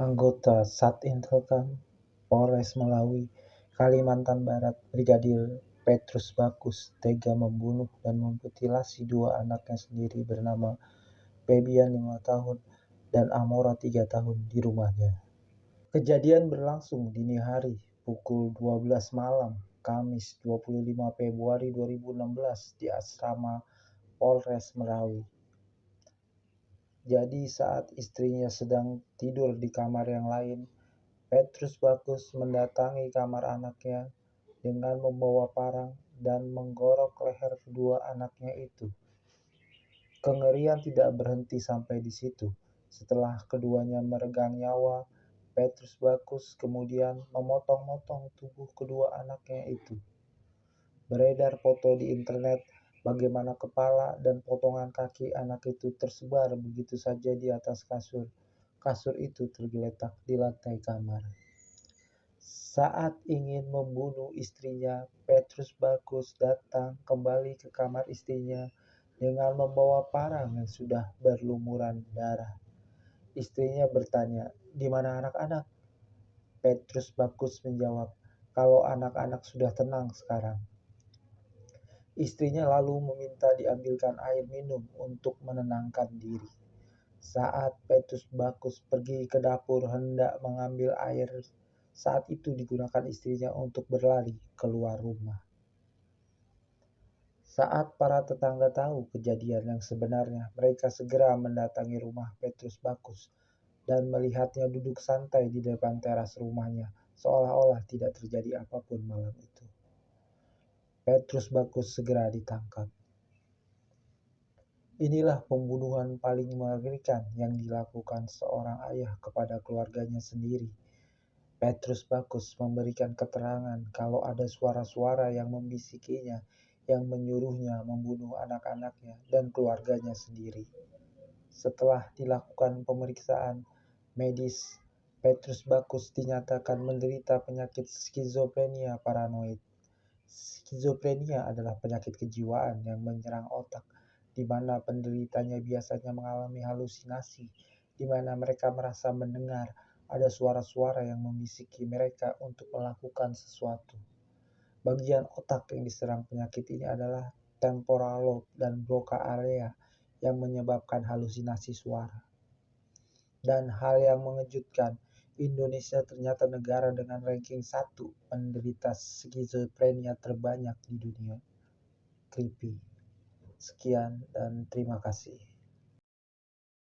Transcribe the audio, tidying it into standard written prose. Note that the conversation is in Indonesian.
Anggota Satintelkam Polres Melawi, Kalimantan Barat, Brigadir Petrus Bakus tega membunuh dan memutilasi dua anaknya sendiri bernama Febian 5 tahun dan Amora 3 tahun di rumahnya. Kejadian berlangsung dini hari pukul 12 malam Kamis 25 Februari 2016 di asrama Polres Merawi. Jadi saat istrinya sedang tidur di kamar yang lain, Petrus Bakus mendatangi kamar anaknya dengan membawa parang dan menggorok leher kedua anaknya itu. Kengerian tidak berhenti sampai di situ. Setelah keduanya meregang nyawa, Petrus Bakus kemudian memotong-motong tubuh kedua anaknya itu. Beredar foto di internet bagaimana kepala dan potongan kaki anak itu tersebar begitu saja di atas kasur. Kasur itu tergeletak di lantai kamar. Saat ingin membunuh istrinya, Petrus Bakus datang kembali ke kamar istrinya dengan membawa parang yang sudah berlumuran darah. Istrinya bertanya, "Di mana anak-anak?" Petrus Bakus menjawab, "Kalau anak-anak sudah tenang sekarang." Istrinya lalu meminta diambilkan air minum untuk menenangkan diri. Saat Petrus Bakus pergi ke dapur hendak mengambil air, saat itu digunakan istrinya untuk berlari keluar rumah. Saat para tetangga tahu kejadian yang sebenarnya, mereka segera mendatangi rumah Petrus Bakus dan melihatnya duduk santai di depan teras rumahnya, seolah-olah tidak terjadi apapun malam itu. Petrus Bakus segera ditangkap. Inilah pembunuhan paling mengerikan yang dilakukan seorang ayah kepada keluarganya sendiri. Petrus Bakus memberikan keterangan kalau ada suara-suara yang membisikinya, yang menyuruhnya membunuh anak-anaknya dan keluarganya sendiri. Setelah dilakukan pemeriksaan medis, Petrus Bakus dinyatakan menderita penyakit skizofrenia paranoid. Skizofrenia adalah penyakit kejiwaan yang menyerang otak, di mana penderitanya biasanya mengalami halusinasi, di mana mereka merasa mendengar ada suara-suara yang membisiki mereka untuk melakukan sesuatu. Bagian otak yang diserang penyakit ini adalah temporal lobe dan Broca area yang menyebabkan halusinasi suara. Dan hal yang mengejutkan, Indonesia ternyata negara dengan ranking 1 penderita skizofrenia terbanyak di dunia. Creepy. Sekian dan terima kasih.